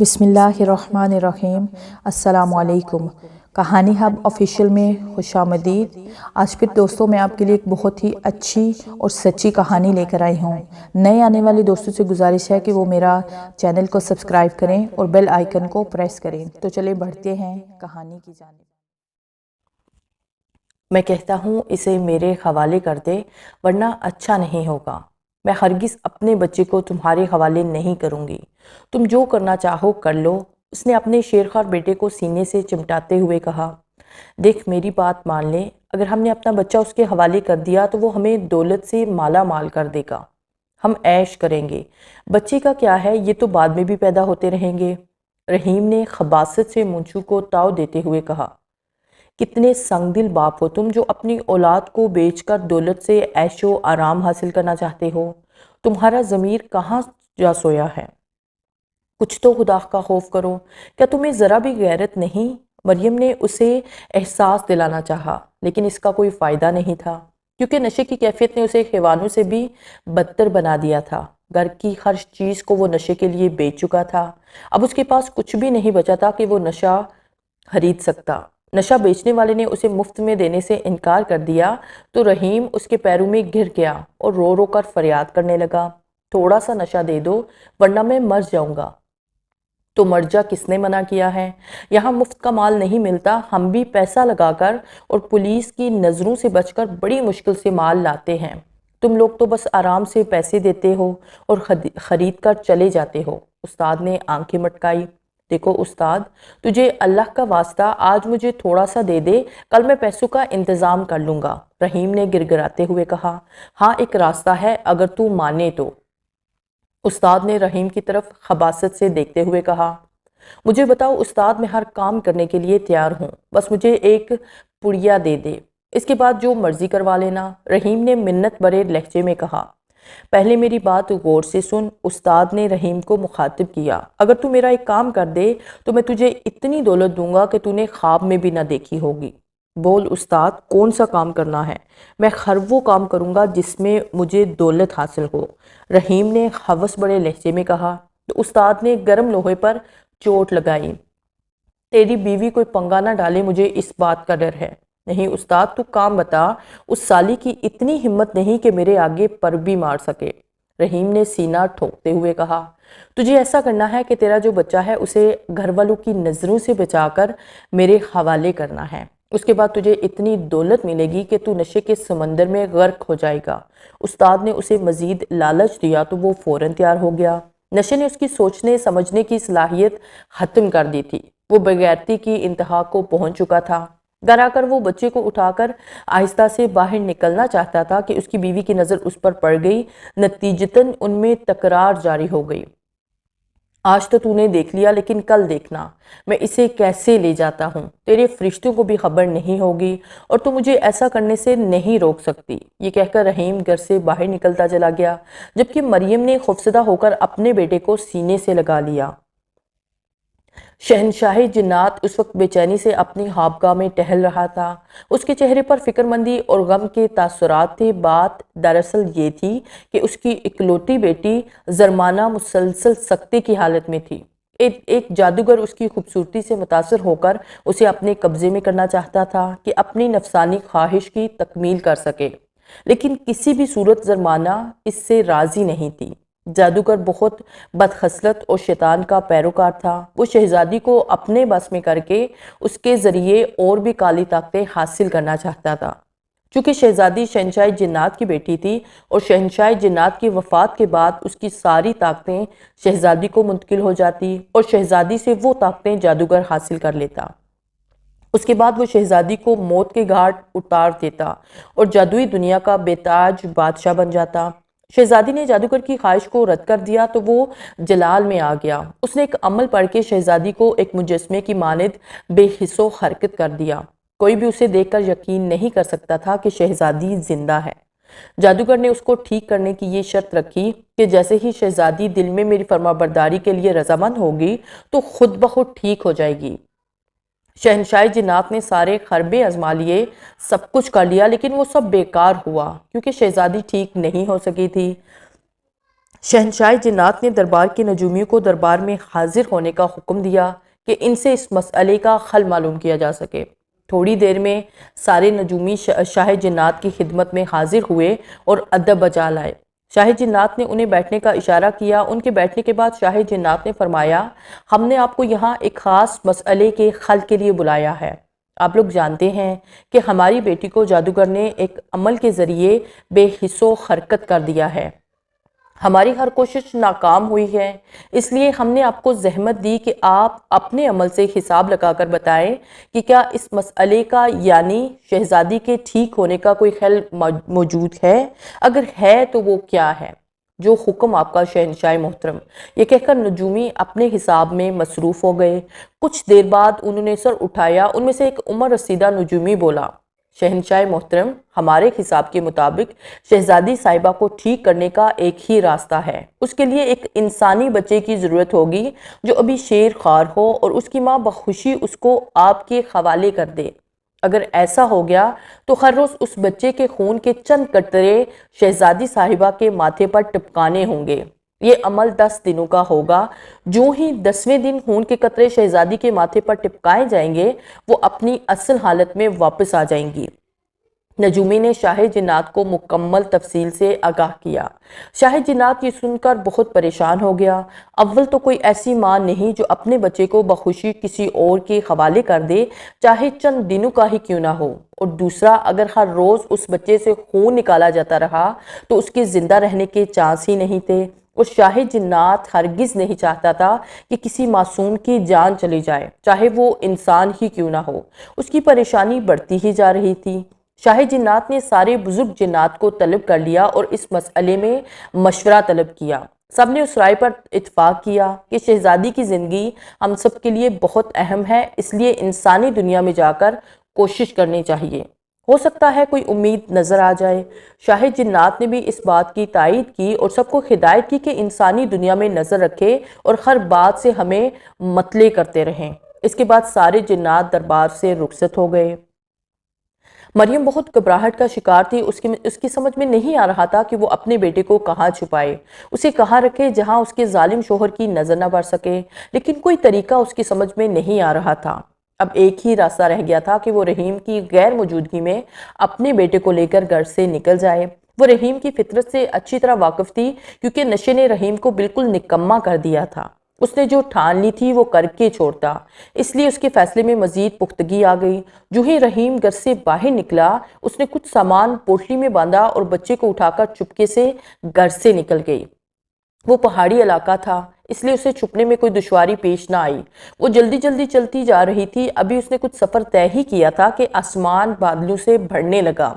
بسم اللہ الرحمن الرحیم۔ السلام علیکم۔ کہانی ہب آفیشیل میں خوش آمدید۔ آج پھر دوستوں میں آپ کے لیے ایک بہت ہی اچھی اور سچی کہانی لے کر آئی ہوں۔ نئے آنے والے دوستوں سے گزارش ہے کہ وہ میرا چینل کو سبسکرائب کریں اور بیل آئیکن کو پریس کریں۔ تو چلیں بڑھتے ہیں کہانی کی جانب۔ میں کہتا ہوں اسے میرے حوالے کر دے ورنہ اچھا نہیں ہوگا۔ میں ہرگز اپنے بچے کو تمہارے حوالے نہیں کروں گی۔ تم جو کرنا چاہو کر لو۔ اس نے اپنے شیرخوار بیٹے کو سینے سے چمٹاتے ہوئے کہا، دیکھ میری بات مان لے، اگر ہم نے اپنا بچہ اس کے حوالے کر دیا تو وہ ہمیں دولت سے مالا مال کر دے گا۔ ہم عیش کریں گے۔ بچے کا کیا ہے، یہ تو بعد میں بھی پیدا ہوتے رہیں گے۔ رحیم نے خباثت سے منچو کو تاؤ دیتے ہوئے کہا، کتنے سنگ دل باپ ہو تم جو اپنی اولاد کو بیچ کر دولت سے عیش و آرام حاصل کرنا چاہتے ہو۔ تمہارا ضمیر کہاں جا سویا ہے؟ کچھ تو خدا کا خوف کرو۔ کیا تمہیں ذرا بھی غیرت نہیں؟ مریم نے اسے احساس دلانا چاہا، لیکن اس کا کوئی فائدہ نہیں تھا، کیونکہ نشے کی کیفیت نے اسے حیوانوں سے بھی بدتر بنا دیا تھا۔ گھر کی ہر چیز کو وہ نشے کے لیے بیچ چکا تھا۔ اب اس کے پاس کچھ بھی نہیں بچا تھا کہ وہ نشہ خرید سکتا۔ نشہ بیچنے والے نے اسے مفت میں دینے سے انکار کر دیا تو رحیم اس کے پیروں میں گر گیا اور رو رو کر فریاد کرنے لگا، تھوڑا سا نشہ دے دو ورنہ میں مر جاؤں گا۔ تو مر جا، کس نے منع کیا ہے؟ یہاں مفت کا مال نہیں ملتا، ہم بھی پیسہ لگا کر اور پولیس کی نظروں سے بچ کر بڑی مشکل سے مال لاتے ہیں۔ تم لوگ تو بس آرام سے پیسے دیتے ہو اور خرید کر چلے جاتے ہو۔ استاد نے آنکھیں مٹکائی۔ دیکھو استاد، تجھے اللہ کا واسطہ آج مجھے تھوڑا سا دے دے، کل میں پیسوں کا انتظام کر لوں گا۔ رحیم نے گڑگڑاتے ہوئے کہا، ہاں ایک راستہ ہے اگر تو مانے تو۔ استاد نے رحیم کی طرف خباثت سے دیکھتے ہوئے کہا، مجھے بتاؤ استاد، میں ہر کام کرنے کے لیے تیار ہوں، بس مجھے ایک پڑیا دے دے، اس کے بعد جو مرضی کروا لینا۔ رحیم نے منت بھرے لہجے میں کہا، پہلے میری بات غور سے سن۔ استاد نے رحیم کو مخاطب کیا، اگر تو میرا ایک کام کر دے تو میں تجھے اتنی دولت دوں گا کہ تو نے خواب میں بھی نہ دیکھی ہوگی۔ بول استاد، کون سا کام کرنا ہے؟ میں ہر وہ کام کروں گا جس میں مجھے دولت حاصل ہو، رحیم نے ہوس بڑے لہجے میں کہا۔ تو استاد نے گرم لوہے پر چوٹ لگائی، تیری بیوی کوئی پنگا نہ ڈالے، مجھے اس بات کا ڈر ہے۔ نہیں استاد، تو کام بتا، اس سالی کی اتنی ہمت نہیں کہ میرے آگے پر بھی مار سکے۔ رحیم نے سینہ ٹھوکتے ہوئے کہا، تجھے ایسا کرنا ہے کہ تیرا جو بچہ ہے اسے گھر والوں کی نظروں سے بچا کر میرے حوالے کرنا ہے، اس کے بعد تجھے اتنی دولت ملے گی کہ تو نشے کے سمندر میں غرق ہو جائے گا۔ استاد نے اسے مزید لالچ دیا تو وہ فوراً تیار ہو گیا۔ نشے نے اس کی سوچنے سمجھنے کی صلاحیت ختم کر دی تھی، وہ بغیرتی کی انتہا کو پہنچ چکا تھا۔ گھر آ کر وہ بچے کو اٹھا کر آہستہ سے باہر نکلنا چاہتا تھا کہ اس کی بیوی کی نظر اس پر پڑ گئی۔ نتیجتاً ان میں تکرار جاری ہو گئی، آج تو نے دیکھ لیا، لیکن کل دیکھنا میں اسے کیسے لے جاتا ہوں، تیرے فرشتوں کو بھی خبر نہیں ہوگی اور تو مجھے ایسا کرنے سے نہیں روک سکتی۔ یہ کہہ کر رحیم گھر سے باہر نکلتا چلا گیا، جبکہ مریم نے خوفزدہ ہو کر اپنے بیٹے کو سینے سے لگا لیا۔ شہنشاہ جنات اس وقت بے چینی سے اپنی خوابگاہ میں ٹہل رہا تھا۔ اس کے چہرے پر فکر مندی اور غم کے تاثرات تھے۔ بات دراصل یہ تھی کہ اس کی اکلوتی بیٹی زرمانہ مسلسل سکتے کی حالت میں تھی۔ ایک جادوگر اس کی خوبصورتی سے متاثر ہو کر اسے اپنے قبضے میں کرنا چاہتا تھا کہ اپنی نفسانی خواہش کی تکمیل کر سکے، لیکن کسی بھی صورت زرمانہ اس سے راضی نہیں تھی۔ جادوگر بہت بدخصلت اور شیطان کا پیروکار تھا۔ وہ شہزادی کو اپنے بس میں کر کے اس کے ذریعے اور بھی کالی طاقتیں حاصل کرنا چاہتا تھا۔ چونکہ شہزادی شہنشاہ جنات کی بیٹی تھی اور شہنشاہ جنات کی وفات کے بعد اس کی ساری طاقتیں شہزادی کو منتقل ہو جاتی اور شہزادی سے وہ طاقتیں جادوگر حاصل کر لیتا۔ اس کے بعد وہ شہزادی کو موت کے گھاٹ اتار دیتا اور جادوئی دنیا کا بے تاج بادشاہ بن جاتا۔ شہزادی نے جادوگر کی خواہش کو رد کر دیا تو وہ جلال میں آ گیا۔ اس نے ایک عمل پڑھ کے شہزادی کو ایک مجسمے کی مانند بے حس و حرکت کر دیا۔ کوئی بھی اسے دیکھ کر یقین نہیں کر سکتا تھا کہ شہزادی زندہ ہے۔ جادوگر نے اس کو ٹھیک کرنے کی یہ شرط رکھی کہ جیسے ہی شہزادی دل میں میری فرمانبرداری کے لیے رضامند ہوگی تو خود بخود ٹھیک ہو جائے گی۔ شہنشاہ جنات نے سارے خربے آزما لیے، سب کچھ کر لیا، لیکن وہ سب بیکار ہوا کیونکہ شہزادی ٹھیک نہیں ہو سکی تھی۔ شہنشاہ جنات نے دربار کے نجومیوں کو دربار میں حاضر ہونے کا حکم دیا کہ ان سے اس مسئلے کا حل معلوم کیا جا سکے۔ تھوڑی دیر میں سارے نجومی شاہ جنات کی خدمت میں حاضر ہوئے اور ادب بجا لائے۔ شاہ جنات نے انہیں بیٹھنے کا اشارہ کیا۔ ان کے بیٹھنے کے بعد شاہ جنات نے فرمایا، ہم نے آپ کو یہاں ایک خاص مسئلے کے حل کے لیے بلایا ہے۔ آپ لوگ جانتے ہیں کہ ہماری بیٹی کو جادوگر نے ایک عمل کے ذریعے بے حس و حرکت کر دیا ہے۔ ہماری ہر کوشش ناکام ہوئی ہے، اس لیے ہم نے آپ کو زحمت دی کہ آپ اپنے عمل سے حساب لگا کر بتائیں کہ کیا اس مسئلے کا یعنی شہزادی کے ٹھیک ہونے کا کوئی حل موجود ہے؟ اگر ہے تو وہ کیا ہے؟ جو حکم آپ کا شہنشاہ محترم۔ یہ کہہ کر نجومی اپنے حساب میں مصروف ہو گئے۔ کچھ دیر بعد انہوں نے سر اٹھایا۔ ان میں سے ایک عمر رسیدہ نجومی بولا، شہنشاہ محترم، ہمارے حساب کے مطابق شہزادی صاحبہ کو ٹھیک کرنے کا ایک ہی راستہ ہے۔ اس کے لیے ایک انسانی بچے کی ضرورت ہوگی جو ابھی شیر خوار ہو اور اس کی ماں بخوشی اس کو آپ کے حوالے کر دے۔ اگر ایسا ہو گیا تو ہر روز اس بچے کے خون کے چند قطرے شہزادی صاحبہ کے ماتھے پر ٹپکانے ہوں گے۔ یہ عمل 10 دنوں کا ہوگا۔ جو ہی 10ویں دن خون کے قطرے شہزادی کے ماتھے پر ٹپکائے جائیں گے، وہ اپنی اصل حالت میں واپس آ جائیں گی۔ نجومی نے شاہ جنات کو مکمل تفصیل سے آگاہ کیا۔ شاہ جنات یہ سن کر بہت پریشان ہو گیا۔ اول تو کوئی ایسی ماں نہیں جو اپنے بچے کو بخوشی کسی اور کے حوالے کر دے، چاہے چند دنوں کا ہی کیوں نہ ہو، اور دوسرا اگر ہر روز اس بچے سے خون نکالا جاتا رہا تو اس کے زندہ رہنے کے چانس ہی نہیں تھے۔ اور شاہ جنات ہرگز نہیں چاہتا تھا کہ کسی معصوم کی جان چلی جائے، چاہے وہ انسان ہی کیوں نہ ہو۔ اس کی پریشانی بڑھتی ہی جا رہی تھی۔ شاہ جنات نے سارے بزرگ جنات کو طلب کر لیا اور اس مسئلے میں مشورہ طلب کیا۔ سب نے اس رائے پر اتفاق کیا کہ شہزادی کی زندگی ہم سب کے لیے بہت اہم ہے، اس لیے انسانی دنیا میں جا کر کوشش کرنی چاہیے۔ ہو سکتا ہے کوئی امید نظر آ جائے۔ شاہ جنات نے بھی اس بات کی تائید کی اور سب کو ہدایت کی کہ انسانی دنیا میں نظر رکھے اور ہر بات سے ہمیں مطلع کرتے رہیں۔ اس کے بعد سارے جنات دربار سے رخصت ہو گئے۔ مریم بہت گھبراہٹ کا شکار تھی۔ اس کی سمجھ میں نہیں آ رہا تھا کہ وہ اپنے بیٹے کو کہاں چھپائے، اسے کہاں رکھے جہاں اس کے ظالم شوہر کی نظر نہ پڑ سکے، لیکن کوئی طریقہ اس کی سمجھ میں نہیں آ رہا تھا۔ اب ایک ہی راستہ رہ گیا تھا کہ وہ رحیم کی غیر موجودگی میں اپنے بیٹے کو لے کر گھر سے نکل جائے۔ وہ رحیم کی فطرت سے اچھی طرح واقف تھی، کیونکہ نشے نے رحیم کو بالکل نکما کر دیا تھا۔ اس نے جو ٹھان لی تھی وہ کر کے چھوڑتا، اس لیے اس کے فیصلے میں مزید پختگی آ گئی۔ جو ہی رحیم گھر سے باہر نکلا، اس نے کچھ سامان پوٹلی میں باندھا اور بچے کو اٹھا کر چپکے سے گھر سے نکل گئی۔ وہ پہاڑی علاقہ تھا، اس لیے اسے چھپنے میں کوئی دشواری پیش نہ آئی۔ وہ جلدی جلدی چلتی جا رہی تھی۔ ابھی اس نے کچھ سفر طے ہی کیا تھا کہ آسمان بادلوں سے بھرنے لگا۔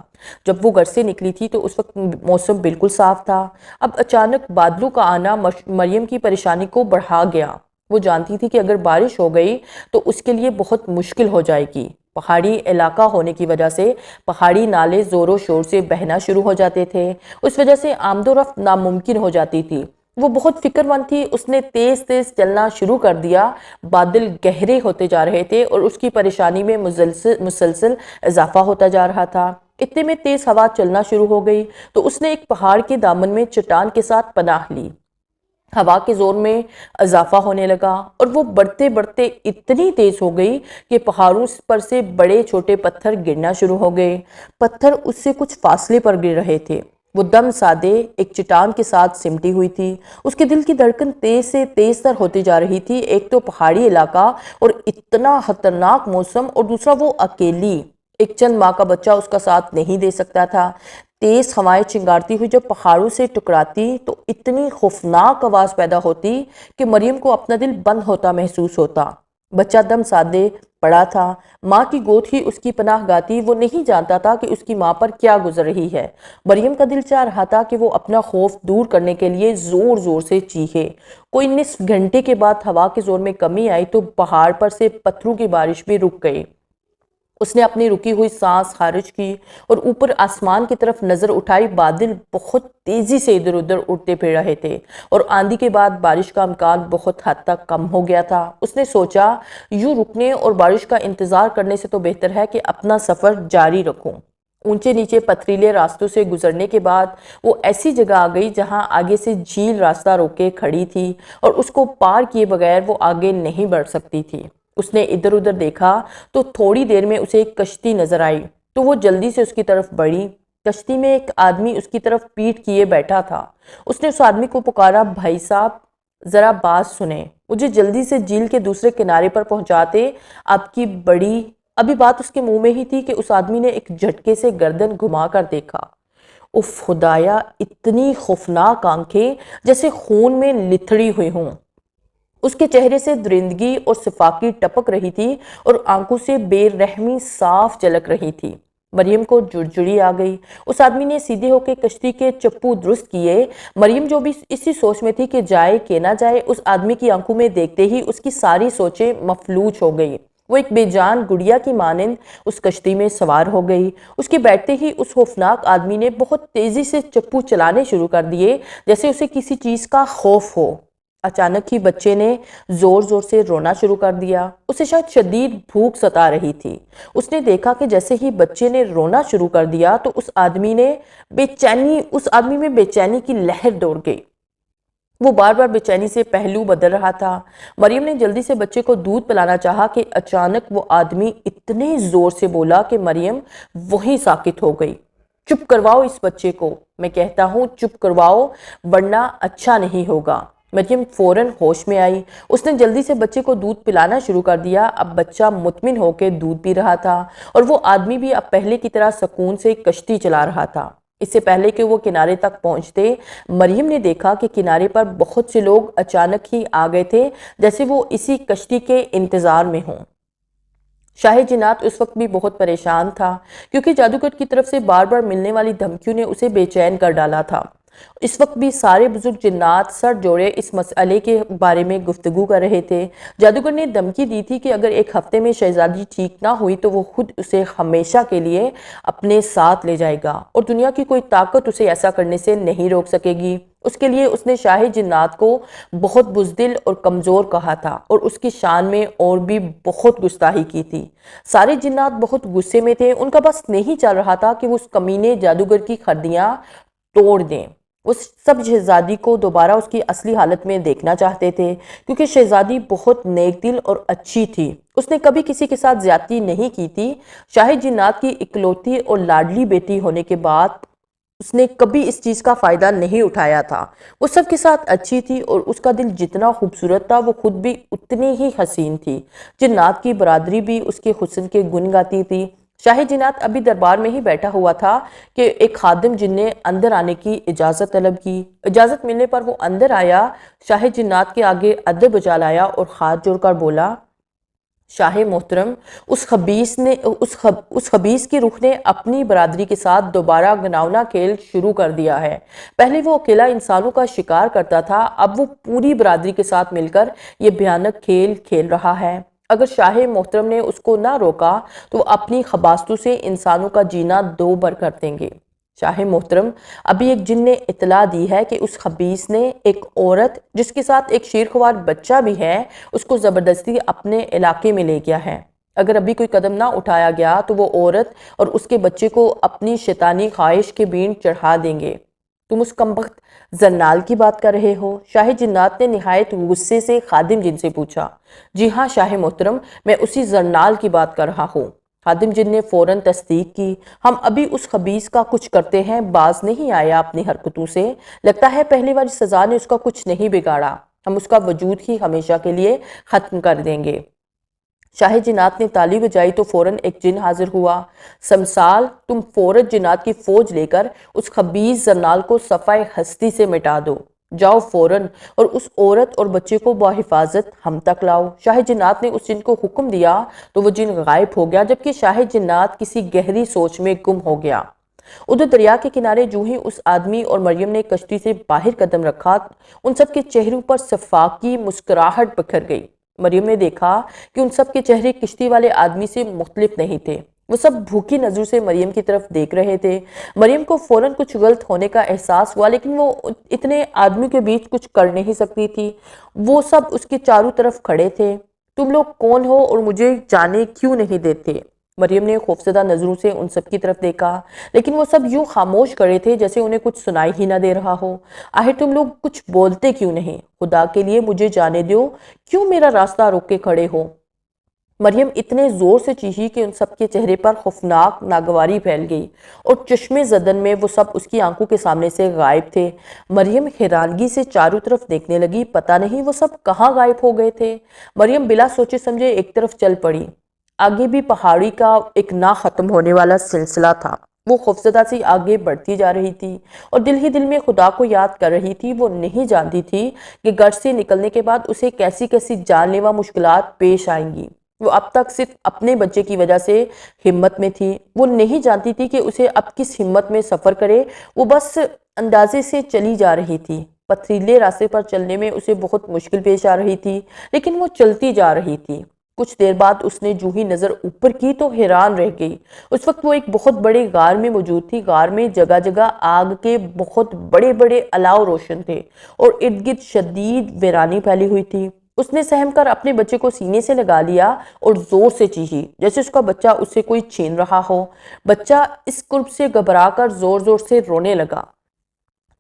جب وہ گھر سے نکلی تھی تو اس وقت موسم بالکل صاف تھا۔ اب اچانک بادلوں کا آنا مریم کی پریشانی کو بڑھا گیا۔ وہ جانتی تھی کہ اگر بارش ہو گئی تو اس کے لیے بہت مشکل ہو جائے گی۔ پہاڑی علاقہ ہونے کی وجہ سے پہاڑی نالے زور و شور سے بہنا شروع ہو جاتے تھے، اس وجہ سے آمد و رفت ناممکن ہو جاتی تھی۔ وہ بہت فکر مند تھی۔ اس نے تیز تیز چلنا شروع کر دیا۔ بادل گہرے ہوتے جا رہے تھے اور اس کی پریشانی میں مسلسل اضافہ ہوتا جا رہا تھا۔ اتنے میں تیز ہوا چلنا شروع ہو گئی تو اس نے ایک پہاڑ کے دامن میں چٹان کے ساتھ پناہ لی۔ ہوا کے زور میں اضافہ ہونے لگا اور وہ بڑھتے بڑھتے اتنی تیز ہو گئی کہ پہاڑوں پر سے بڑے چھوٹے پتھر گرنا شروع ہو گئے۔ پتھر اس سے کچھ فاصلے پر گر رہے تھے۔ وہ دم سادے ایک چٹان کے ساتھ سمٹی ہوئی تھی۔ اس کے دل کی دھڑکن تیز سے تیز تر ہوتی جا رہی تھی۔ ایک تو پہاڑی علاقہ اور اتنا خطرناک موسم، اور دوسرا وہ اکیلی، ایک چند ماہ کا بچہ اس کا ساتھ نہیں دے سکتا تھا۔ تیز ہوائیں چنگارتی ہوئی جب پہاڑوں سے ٹکراتی تو اتنی خوفناک آواز پیدا ہوتی کہ مریم کو اپنا دل بند ہوتا محسوس ہوتا۔ بچہ دم سادے پڑا تھا، ماں کی گود ہی اس کی پناہ گاہ تھی۔ وہ نہیں جانتا تھا کہ اس کی ماں پر کیا گزر رہی ہے۔ مریم کا دل چاہ رہا تھا کہ وہ اپنا خوف دور کرنے کے لیے زور زور سے چیخے۔ کوئی نصف گھنٹے کے بعد ہوا کے زور میں کمی آئی تو پہاڑ پر سے پتھروں کی بارش بھی رک گئی۔ اس نے اپنی رکی ہوئی سانس خارج کی اور اوپر آسمان کی طرف نظر اٹھائی۔ بادل بہت تیزی سے ادھر ادھر اڑتے پھر رہے تھے اور آندھی کے بعد بارش کا امکان بہت حد تک کم ہو گیا تھا۔ اس نے سوچا، یوں رکنے اور بارش کا انتظار کرنے سے تو بہتر ہے کہ اپنا سفر جاری رکھوں۔ اونچے نیچے پتھریلے راستوں سے گزرنے کے بعد وہ ایسی جگہ آ گئی جہاں آگے سے جھیل راستہ روکے کھڑی تھی اور اس کو پار کیے بغیر وہ آگے نہیں بڑھ سکتی تھی۔ اس نے ادھر ادھر دیکھا تو تھوڑی دیر میں اسے ایک کشتی نظر آئی تو وہ جلدی سے اس کی طرف بڑھی۔ کشتی میں ایک آدمی اس کی طرف پیٹھ کیے بیٹھا تھا۔ اس نے اس آدمی کو پکارا، بھائی صاحب ذرا بات سنیں، مجھے جلدی سے جھیل کے دوسرے کنارے پر پہنچاتے آپ کی بڑی۔ ابھی بات اس کے منہ میں ہی تھی کہ اس آدمی نے ایک جھٹکے سے گردن گھما کر دیکھا۔ اف خدایا، اتنی خوفناک آنکھیں جیسے خون میں لتھڑی ہوئی ہوں۔ اس کے چہرے سے درندگی اور صفاقی ٹپک رہی تھی اور آنکھوں سے بے رحمی صاف جھلک رہی تھی۔ مریم کو جڑجڑی آ گئی۔ اس آدمی نے سیدھے ہو کے کشتی کے چپو درست کیے۔ مریم جو بھی اسی سوچ میں تھی کہ جائے کہ نہ جائے، اس آدمی کی آنکھوں میں دیکھتے ہی اس کی ساری سوچیں مفلوج ہو گئی۔ وہ ایک بے جان گڑیا کی مانند اس کشتی میں سوار ہو گئی۔ اس کے بیٹھتے ہی اس خوفناک آدمی نے بہت تیزی سے چپو چلانے شروع کر دیے، جیسے اسے کسی چیز کا خوف ہو۔ اچانک ہی بچے نے زور زور سے رونا شروع کر دیا۔ اسے شاید شدید بھوک ستا رہی تھی۔ اس نے دیکھا کہ جیسے ہی بچے نے رونا شروع کر دیا تو اس آدمی میں بے چینی کی لہر دوڑ گئی۔ وہ بار بار بے چینی سے پہلو بدل رہا تھا۔ مریم نے جلدی سے بچے کو دودھ پلانا چاہا کہ اچانک وہ آدمی اتنے زور سے بولا کہ مریم وہیں ساکت ہو گئی۔ چپ کرواؤ اس بچے کو، میں کہتا ہوں چپ کرواؤ ورنہ اچھا نہیں ہوگا۔ مریم فوراً ہوش میں آئی۔ اس نے جلدی سے بچے کو دودھ پلانا شروع کر دیا۔ اب بچہ مطمئن ہو کے دودھ پی رہا تھا اور وہ آدمی بھی اب پہلے کی طرح سکون سے کشتی چلا رہا تھا۔ اس سے پہلے کہ وہ کنارے تک پہنچتے، مریم نے دیکھا کہ کنارے پر بہت سے لوگ اچانک ہی آ گئے تھے، جیسے وہ اسی کشتی کے انتظار میں ہوں۔ شاہ جنات اس وقت بھی بہت پریشان تھا، کیونکہ جادوگر کی طرف سے بار بار ملنے والی دھمکیوں نے اسے بے چین کر ڈالا تھا۔ اس وقت بھی سارے بزرگ جنات سر جوڑے اس مسئلے کے بارے میں گفتگو کر رہے تھے۔ جادوگر نے دھمکی دی تھی کہ اگر ایک ہفتے میں شہزادی ٹھیک نہ ہوئی تو وہ خود اسے ہمیشہ کے لیے اپنے ساتھ لے جائے گا اور دنیا کی کوئی طاقت اسے ایسا کرنے سے نہیں روک سکے گی۔ اس کے لیے اس نے شاہ جنات کو بہت بزدل اور کمزور کہا تھا اور اس کی شان میں اور بھی بہت گستاخی کی تھی۔ سارے جنات بہت غصے میں تھے۔ ان کا بس نہیں چل رہا تھا کہ وہ اس کمینے جادوگر کی کھردیاں توڑ دیں۔ وہ سب شہزادی کو دوبارہ اس کی اصلی حالت میں دیکھنا چاہتے تھے، کیونکہ شہزادی بہت نیک دل اور اچھی تھی۔ اس نے کبھی کسی کے ساتھ زیادتی نہیں کی تھی۔ شاہ جنات کی اکلوتی اور لاڈلی بیٹی ہونے کے بعد اس نے کبھی اس چیز کا فائدہ نہیں اٹھایا تھا۔ وہ سب کے ساتھ اچھی تھی اور اس کا دل جتنا خوبصورت تھا وہ خود بھی اتنی ہی حسین تھی۔ جنات کی برادری بھی اس کے حسن کے گن گاتی تھی۔ شاہ جنات ابھی دربار میں ہی بیٹھا ہوا تھا کہ ایک خادم جن نے اندر آنے کی اجازت طلب کی۔ اجازت ملنے پر وہ اندر آیا، شاہ جنات کے آگے ادب بجا لایا اور ہاتھ جوڑ کر بولا، شاہ محترم، اس خبیث کی روح نے اپنی برادری کے ساتھ دوبارہ گھناؤنا کھیل شروع کر دیا ہے۔ پہلے وہ اکیلا انسانوں کا شکار کرتا تھا، اب وہ پوری برادری کے ساتھ مل کر یہ بھیانک کھیل کھیل رہا ہے۔ اگر شاہ محترم نے اس کو نہ روکا تو وہ اپنی خباثتوں سے انسانوں کا جینا دو بر کر دیں گے۔ شاہ محترم، ابھی ایک جن نے اطلاع دی ہے کہ اس خبیث نے ایک عورت جس کے ساتھ ایک شیرخوار بچہ بھی ہے اس کو زبردستی اپنے علاقے میں لے گیا ہے۔ اگر ابھی کوئی قدم نہ اٹھایا گیا تو وہ عورت اور اس کے بچے کو اپنی شیطانی خواہش کے بین چڑھا دیں گے۔ تم اس کمبخت زرنال کی بات کر رہے ہو؟ شاہ جنات نے نہایت غصے سے خادم جن سے پوچھا۔ جی ہاں شاہ محترم، میں اسی زرنال کی بات کر رہا ہوں۔ خادم جن نے فوراً تصدیق کی۔ ہم ابھی اس خبیث کا کچھ کرتے ہیں، باز نہیں آیا اپنی حرکتوں سے۔ لگتا ہے پہلی والی سزا نے اس کا کچھ نہیں بگاڑا۔ ہم اس کا وجود ہی ہمیشہ کے لیے ختم کر دیں گے۔ شاہ جنات نے تالی بجائی تو فوراً ایک جن حاضر ہوا۔ سمسال، تم فوراً جنات کی فوج لے کر اس خبیث زرنال کو صفحہ ہستی سے مٹا دو۔ جاؤ فوراً اور اس عورت اور بچے کو بحفاظت ہم تک لاؤ۔ شاہ جنات نے اس جن کو حکم دیا تو وہ جن غائب ہو گیا، جبکہ شاہ جنات کسی گہری سوچ میں گم ہو گیا۔ ادھر دریا کے کنارے جو ہی اس آدمی اور مریم نے کشتی سے باہر قدم رکھا، ان سب کے چہروں پر صفاقی مسکراہٹ بکھر گئی۔ مریم نے دیکھا کہ ان سب کے چہرے کشتی والے آدمی سے مختلف نہیں تھے۔ وہ سب بھوکی نظروں سے مریم کی طرف دیکھ رہے تھے۔ مریم کو فوراً کچھ غلط ہونے کا احساس ہوا، لیکن وہ اتنے آدمیوں کے بیچ کچھ کر نہیں سکتی تھی۔ وہ سب اس کے چاروں طرف کھڑے تھے۔ تم لوگ کون ہو اور مجھے جانے کیوں نہیں دیتے؟ مریم نے خوفزدہ نظروں سے ان سب کی طرف دیکھا، لیکن وہ سب یوں خاموش کھڑے تھے جیسے انہیں کچھ سنائی ہی نہ دے رہا ہو۔ آخر تم لوگ کچھ بولتے کیوں نہیں؟ خدا کے لیے مجھے جانے دو، کیوں میرا راستہ روک کے کھڑے ہو؟ مریم اتنے زور سے چیخی کہ ان سب کے چہرے پر خوفناک ناگواری پھیل گئی اور چشمے زدن میں وہ سب اس کی آنکھوں کے سامنے سے غائب تھے۔ مریم حیرانگی سے چاروں طرف دیکھنے لگی، پتہ نہیں وہ سب کہاں غائب ہو گئے تھے۔ مریم بلا سوچے سمجھے ایک طرف چل پڑی۔ آگے بھی پہاڑی کا ایک نہ ختم ہونے والا سلسلہ تھا۔ وہ خوفزدہ سی آگے بڑھتی جا رہی تھی اور دل ہی دل میں خدا کو یاد کر رہی تھی۔ وہ نہیں جانتی تھی کہ گڑھ سے نکلنے کے بعد اسے کیسی کیسی جان لیوا مشکلات پیش آئیں گی۔ وہ اب تک صرف اپنے بچے کی وجہ سے ہمت میں تھی۔ وہ نہیں جانتی تھی کہ اسے اب کس ہمت میں سفر کرے۔ وہ بس اندازے سے چلی جا رہی تھی۔ پتھریلے راستے پر چلنے میں اسے بہت مشکل پیش آ رہی تھی، لیکن وہ چلتی جا رہی تھی۔ کچھ دیر بعد اس نے جو ہی نظر اوپر کی تو حیران رہ گئی۔ اس وقت وہ ایک بہت بڑے غار میں موجود تھی۔ غار میں جگہ جگہ آگ کے بہت بڑے بڑے الاؤ روشن تھے اور ارد گرد شدید ویرانی پھیلی ہوئی تھی۔ اس نے سہم کر اپنے بچے کو سینے سے لگا لیا اور زور سے چیخی جیسے اس کا بچہ اس سے کوئی چھین رہا ہو۔ بچہ اس قرب سے گھبرا کر زور زور سے رونے لگا۔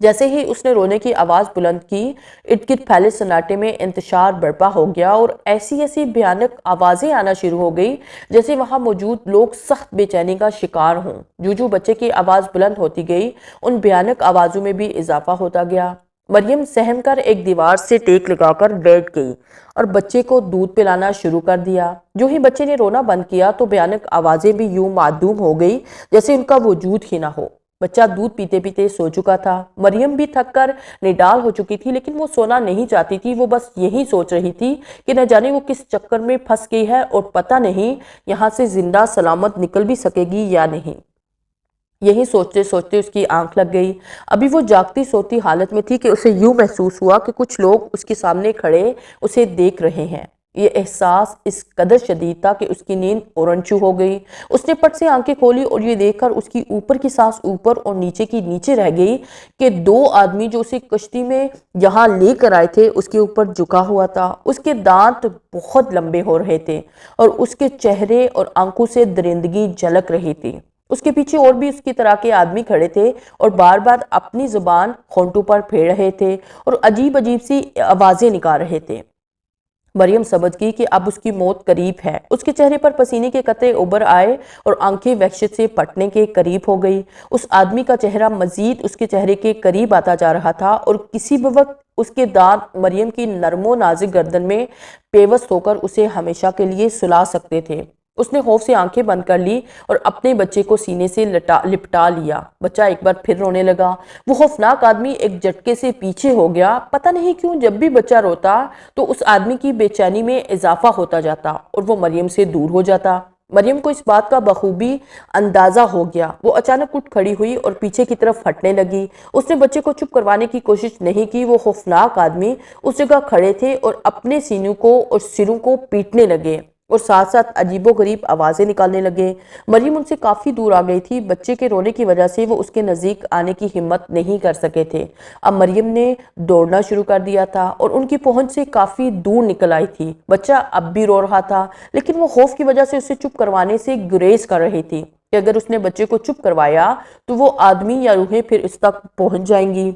جیسے ہی اس نے رونے کی آواز بلند کی، ارد گرد پھیلے سناٹے میں انتشار برپا ہو گیا اور ایسی ایسی بھیانک آوازیں آنا شروع ہو گئی جیسے وہاں موجود لوگ سخت بے چینی کا شکار ہوں۔ جو بچے کی آواز بلند ہوتی گئی، ان بھیانک آوازوں میں بھی اضافہ ہوتا گیا۔ مریم سہم کر ایک دیوار سے ٹیک لگا کر بیٹھ گئی اور بچے کو دودھ پلانا شروع کر دیا۔ جو ہی بچے نے رونا بند کیا تو بھیانک آوازیں بھی یوں معدوم ہو گئی جیسے ان کا وجود ہی نہ ہو۔ بچہ دودھ پیتے پیتے سو چکا تھا۔ مریم بھی تھک کر نڈال ہو چکی تھی، لیکن وہ سونا نہیں چاہتی تھی۔ وہ بس یہی سوچ رہی تھی کہ نہ جانے وہ کس چکر میں پھنس گئی ہے اور پتہ نہیں یہاں سے زندہ سلامت نکل بھی سکے گی یا نہیں۔ یہی سوچتے سوچتے اس کی آنکھ لگ گئی۔ ابھی وہ جاگتی سوتی حالت میں تھی کہ اسے یوں محسوس ہوا کہ کچھ لوگ اس کے سامنے کھڑے اسے دیکھ رہے ہیں۔ یہ احساس اس قدر شدید تھا کہ اس کی نیند اورنچو ہو گئی۔ اس نے پٹ سے آنکھیں کھولی اور یہ دیکھ کر اس کی اوپر کی سانس اوپر اور نیچے کی نیچے رہ گئی کہ دو آدمی جو اسے کشتی میں یہاں لے کر آئے تھے اس کے اوپر جھکا ہوا تھا۔ اس کے دانت بہت لمبے ہو رہے تھے اور اس کے چہرے اور آنکھوں سے درندگی جھلک رہی تھی۔ اس کے پیچھے اور بھی اس کی طرح کے آدمی کھڑے تھے اور بار بار اپنی زبان ہونٹوں پر پھیڑ رہے تھے اور عجیب عجیب سی آوازیں نکال رہے تھے۔ مریم سمجھ گئی کہ اب اس کی موت قریب ہے۔ اس کے چہرے پر پسینے کے قطرے ابھر آئے اور آنکھیں وحشت سے پھٹنے کے قریب ہو گئی۔ اس آدمی کا چہرہ مزید اس کے چہرے کے قریب آتا جا رہا تھا اور کسی بھی وقت اس کے دانت مریم کی نرم و نازک گردن میں پیوست ہو کر اسے ہمیشہ کے لیے سلا سکتے تھے۔ اس نے خوف سے آنکھیں بند کر لی اور اپنے بچے کو سینے سے لپٹا لیا۔ بچہ ایک بار پھر رونے لگا۔ وہ خوفناک آدمی ایک جھٹکے سے پیچھے ہو گیا۔ پتہ نہیں کیوں جب بھی بچہ روتا تو اس آدمی کی بے چینی میں اضافہ ہوتا جاتا اور وہ مریم سے دور ہو جاتا۔ مریم کو اس بات کا بخوبی اندازہ ہو گیا۔ وہ اچانک اٹھ کھڑی ہوئی اور پیچھے کی طرف ہٹنے لگی۔ اس نے بچے کو چپ کروانے کی کوشش نہیں کی۔ وہ خوفناک آدمی اس جگہ کھڑے تھے اور اپنے سینوں کو اور سروں کو پیٹنے لگے اور ساتھ ساتھ عجیب و غریب آوازیں نکالنے لگے۔ مریم ان سے کافی دور آ گئی تھی۔ بچے کے رونے کی وجہ سے وہ اس کے نزدیک آنے کی ہمت نہیں کر سکے تھے۔ اب مریم نے دوڑنا شروع کر دیا تھا اور ان کی پہنچ سے کافی دور نکل آئی تھی۔ بچہ اب بھی رو رہا تھا، لیکن وہ خوف کی وجہ سے اسے چپ کروانے سے گریز کر رہی تھی کہ اگر اس نے بچے کو چپ کروایا تو وہ آدمی یا روحیں پھر اس تک پہنچ جائیں گی۔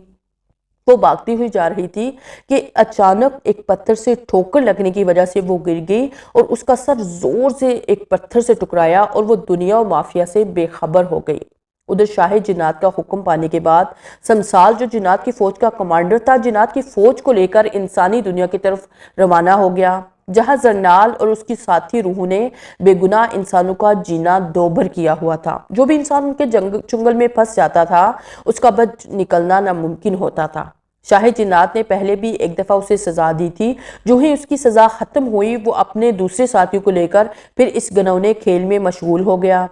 وہ بھاگتی ہوئی جا رہی تھی کہ اچانک ایک پتھر سے ٹھوکر لگنے کی وجہ سے وہ گر گئی اور اس کا سر زور سے ایک پتھر سے ٹکرایا اور وہ دنیا و مافیا سے بے خبر ہو گئی۔ ادھر شاہ جنات کا حکم پانے کے بعد سمسال جو جنات کی فوج کا کمانڈر تھا، جنات کی فوج کو لے کر انسانی دنیا کی طرف روانہ ہو گیا، جہاں زرنال اور اس کی ساتھی روحوں نے بے گناہ انسانوں کا جینا دوبھر کیا ہوا تھا۔ جو بھی انسان ان کے چنگل میں پھنس جاتا تھا اس کا بچ نکلنا ناممکن ہوتا تھا۔ شاہ جنات نے پہلے بھی ایک دفعہ اسے سزا دی تھی۔ جو ہی اس کی سزا ختم ہوئی وہ اپنے دوسرے ساتھیوں کو لے کر پھر اس گنونے کھیل میں مشغول ہو گیا۔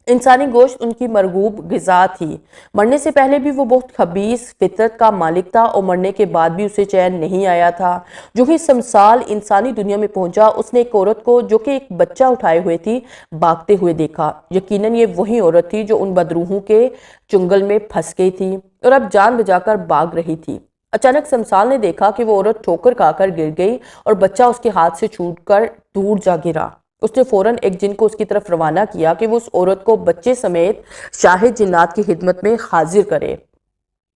انسانی گوشت ان کی مرغوب غذا تھی۔ مرنے سے پہلے بھی وہ بہت خبیث فطرت کا مالک تھا اور مرنے کے بعد بھی اسے چین نہیں آیا تھا۔ جو ہی سمسال انسانی دنیا میں پہنچا اس نے ایک عورت کو جو کہ ایک بچہ اٹھائے ہوئے تھی بھاگتے ہوئے دیکھا۔ یقیناً یہ وہی عورت تھی جو ان بدروحوں کے چنگل میں پھنس گئی تھی اور اب جان بچا کر بھاگ رہی تھی۔ اچانک سمسال نے دیکھا کہ وہ عورت ٹھوکر کھا کر گر گئی اور بچہ اس کے ہاتھ سے چھوٹ کر دور جا گرا۔ اس نے فوراً ایک جن کو اس کی طرف روانہ کیا کہ وہ اس عورت کو بچے سمیت شاہ جنات کی خدمت میں حاضر کرے،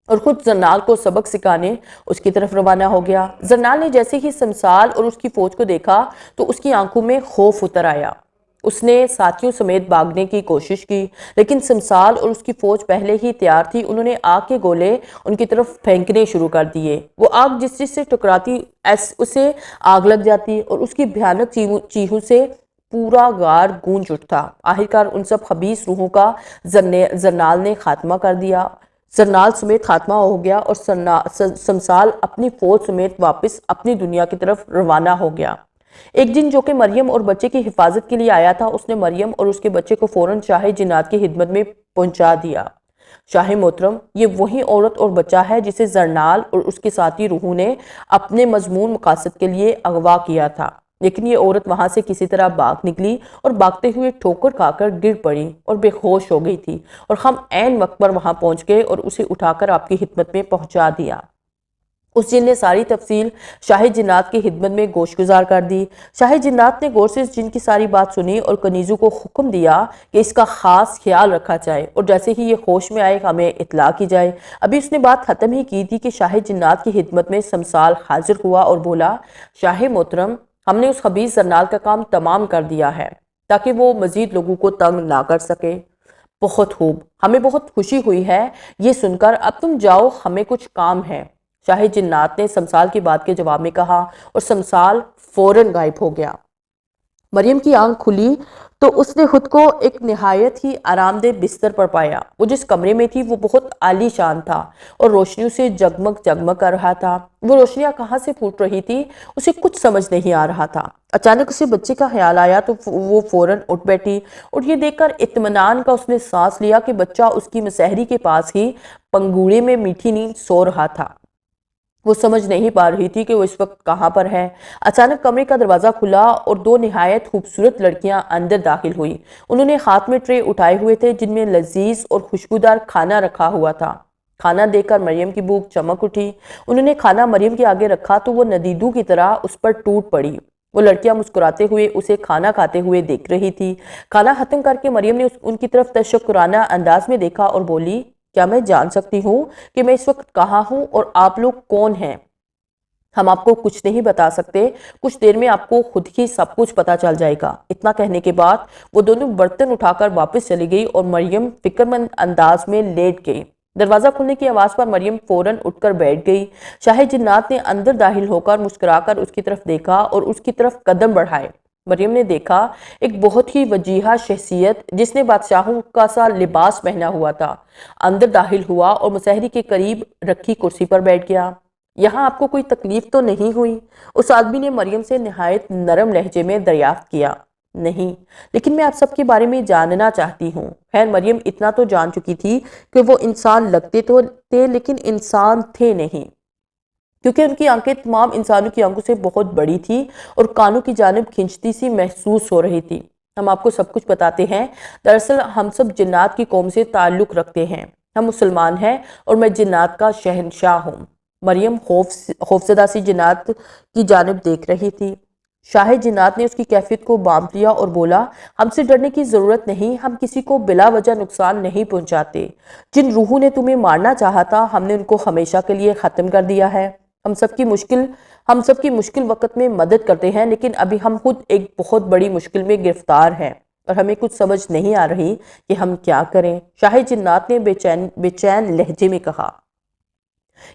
اور خود زرنال کو سبق سکھانے اس کی طرف روانہ ہو گیا۔ زرنال نے جیسے ہی سمسال اور اس کی فوج کو دیکھا تو اس کی آنکھوں میں خوف اتر آیا۔ اس نے ساتھیوں سمیت بھاگنے کی کوشش کی، لیکن سمسال اور اس کی فوج پہلے ہی تیار تھی۔ انہوں نے آگ کے گولے ان کی طرف پھینکنے شروع کر دیے۔ وہ آگ جس چیز سے ٹکراتی اسے آگ لگ جاتی، اور اس کی بھیانک چیخوں سے پورا غار گونج اٹھتا۔ آخرکار ان سب خبیث روحوں کا زرنال نے خاتمہ کر دیا۔ زرنال سمیت خاتمہ ہو گیا، اور سمسال اپنی فوج سمیت واپس اپنی دنیا کی طرف روانہ ہو گیا۔ ایک جن جو کہ مریم اور بچے کی حفاظت کے لیے آیا تھا، اس نے مریم اور اس کے بچے کو فوراً شاہ جنات کی خدمت میں پہنچا دیا۔ شاہ محترم، یہ وہی عورت اور بچہ ہے جسے زرنال اور اس کے ساتھی روحوں نے اپنے مذموم مقاصد کے لیے اغوا کیا تھا، لیکن یہ عورت وہاں سے کسی طرح بھاگ نکلی اور بھاگتے ہوئے ٹھوکر کھا کر گر پڑی اور بے ہوش ہو گئی تھی، اور ہم عین وقت پر وہاں پہنچ گئے اور اسے اٹھا کر آپ کی خدمت میں پہنچا دیا۔ اس جن نے ساری تفصیل شاہ جنات کی خدمت میں گوش گزار کر دی۔ شاہ جنات نے غور سے اس جن کی ساری بات سنی اور کنیزوں کو حکم دیا کہ اس کا خاص خیال رکھا جائے، اور جیسے ہی یہ ہوش میں آئے ہمیں اطلاع کی جائے۔ ابھی اس نے بات ختم ہی کی تھی کہ شاہ جنات کی خدمت میں سمسال حاضر ہوا اور بولا، شاہ محترم، ہم نے اس خبیث زرنال کا کام تمام کر دیا ہے تاکہ وہ مزید لوگوں کو تنگ نہ کر سکے۔ بہت خوب، ہمیں بہت خوشی ہوئی ہے یہ سن کر۔ اب تم جاؤ، ہمیں کچھ کام ہے۔ شاہ جنات نے سمسال کی بات کے جواب میں کہا، اور سمسال فوراً غائب ہو گیا۔ مریم کی آنکھ کھلی تو اس نے خود کو ایک نہایت ہی آرام دہ بستر پر پایا۔ وہ جس کمرے میں تھی وہ بہت عالی شان تھا اور روشنیوں سے جگمگ جگمگ کر رہا تھا۔ وہ روشنیاں کہاں سے پھوٹ رہی تھی اسے کچھ سمجھ نہیں آ رہا تھا۔ اچانک اسے بچے کا خیال آیا تو وہ فوراً اٹھ بیٹھی، اور یہ دیکھ کر اطمینان کا اس نے سانس لیا کہ بچہ اس کی مسہری کے پاس ہی پنگوڑے میں میٹھی نیند سو رہا تھا۔ وہ سمجھ نہیں پا رہی تھی کہ وہ اس وقت کہاں پر ہے۔ اچانک کمرے کا دروازہ کھلا اور دو نہایت خوبصورت لڑکیاں اندر داخل ہوئی۔ انہوں نے ہاتھ میں ٹرے اٹھائے ہوئے تھے جن میں لذیذ اور خوشبودار کھانا رکھا ہوا تھا۔ کھانا دیکھ کر مریم کی بھوک چمک اٹھی۔ انہوں نے کھانا مریم کے آگے رکھا تو وہ ندیدو کی طرح اس پر ٹوٹ پڑی۔ وہ لڑکیاں مسکراتے ہوئے اسے کھانا کھاتے ہوئے دیکھ رہی تھی۔ کھانا ختم کر کے مریم نے ان کی طرف تشکرانہ انداز میں دیکھا اور بولی، کیا میں جان سکتی ہوں کہ میں اس وقت کہاں ہوں اور آپ لوگ کون ہیں؟ ہم آپ کو کچھ نہیں بتا سکتے، کچھ دیر میں آپ کو خود ہی سب کچھ پتا چل جائے گا۔ اتنا کہنے کے بعد وہ دونوں برتن اٹھا کر واپس چلی گئی اور مریم فکرمند انداز میں لیٹ گئی۔ دروازہ کھلنے کی آواز پر مریم فوراً اٹھ کر بیٹھ گئی۔ شاہ جنات نے اندر داخل ہو کر مسکرا کر اس کی طرف دیکھا اور اس کی طرف قدم بڑھائے۔ مریم نے دیکھا ایک بہت ہی وجیحہ شخصیت جس نے بادشاہوں کا سا لباس پہنا ہوا تھا، اندر داخل ہوا اور مسہری کے قریب رکھی کرسی پر بیٹھ گیا۔ یہاں آپ کو کوئی تکلیف تو نہیں ہوئی؟ اس آدمی نے مریم سے نہایت نرم لہجے میں دریافت کیا۔ نہیں، لیکن میں آپ سب کے بارے میں جاننا چاہتی ہوں۔ خیر، مریم اتنا تو جان چکی تھی کہ وہ انسان لگتے تو تھے لیکن انسان تھے نہیں، کیونکہ ان کی آنکھیں تمام انسانوں کی آنکھوں سے بہت بڑی تھی اور کانوں کی جانب کھنچتی سی محسوس ہو رہی تھی۔ ہم آپ کو سب کچھ بتاتے ہیں۔ دراصل ہم سب جنات کی قوم سے تعلق رکھتے ہیں۔ ہم مسلمان ہیں اور میں جنات کا شہنشاہ ہوں۔ مریم خوفزدہ سی جنات کی جانب دیکھ رہی تھی۔ شاہ جنات نے اس کی کیفیت کو بانپ لیا اور بولا، ہم سے ڈرنے کی ضرورت نہیں، ہم کسی کو بلا وجہ نقصان نہیں پہنچاتے۔ جن روحوں نے تمہیں مارنا چاہا تھا ہم نے ان کو ہمیشہ کے لیے ختم کر دیا ہے۔ ہم سب کی مشکل وقت میں مدد کرتے ہیں، لیکن ابھی ہم خود ایک بہت بڑی مشکل میں گرفتار ہیں اور ہمیں کچھ سمجھ نہیں آ رہی کہ ہم کیا کریں۔ شاہ جنات نے بے چین لہجے میں کہا،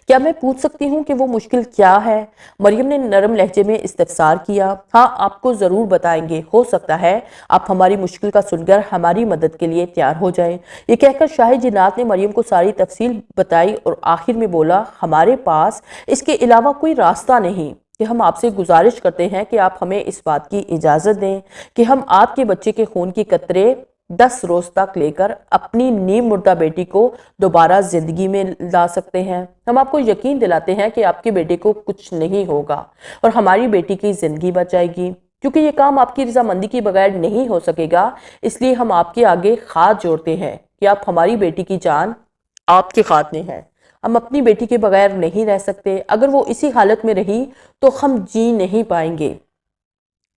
کیا میں پوچھ سکتی ہوں کہ وہ مشکل کیا ہے؟ مریم نے نرم لہجے میں استفسار کیا۔ ہاں، آپ کو ضرور بتائیں گے، ہو سکتا ہے آپ ہماری مشکل کا سن کر ہماری مدد کے لیے تیار ہو جائیں۔ یہ کہہ کر شاہ جنات نے مریم کو ساری تفصیل بتائی اور آخر میں بولا، ہمارے پاس اس کے علاوہ کوئی راستہ نہیں کہ ہم آپ سے گزارش کرتے ہیں کہ آپ ہمیں اس بات کی اجازت دیں کہ ہم آپ کے بچے کے خون کی قطرے 10 روز تک لے کر اپنی نیم مردہ بیٹی کو دوبارہ زندگی میں لا سکتے ہیں۔ ہم آپ کو یقین دلاتے ہیں کہ آپ کے بیٹے کو کچھ نہیں ہوگا اور ہماری بیٹی کی زندگی بچ جائے گی۔ کیونکہ یہ کام آپ کی رضامندی کے بغیر نہیں ہو سکے گا، اس لیے ہم آپ کے آگے ہاتھ جوڑتے ہیں کہ آپ ہماری بیٹی کی جان آپ کے ہاتھ میں ہے۔ ہم اپنی بیٹی کے بغیر نہیں رہ سکتے۔ اگر وہ اسی حالت میں رہی تو ہم جی نہیں پائیں گے۔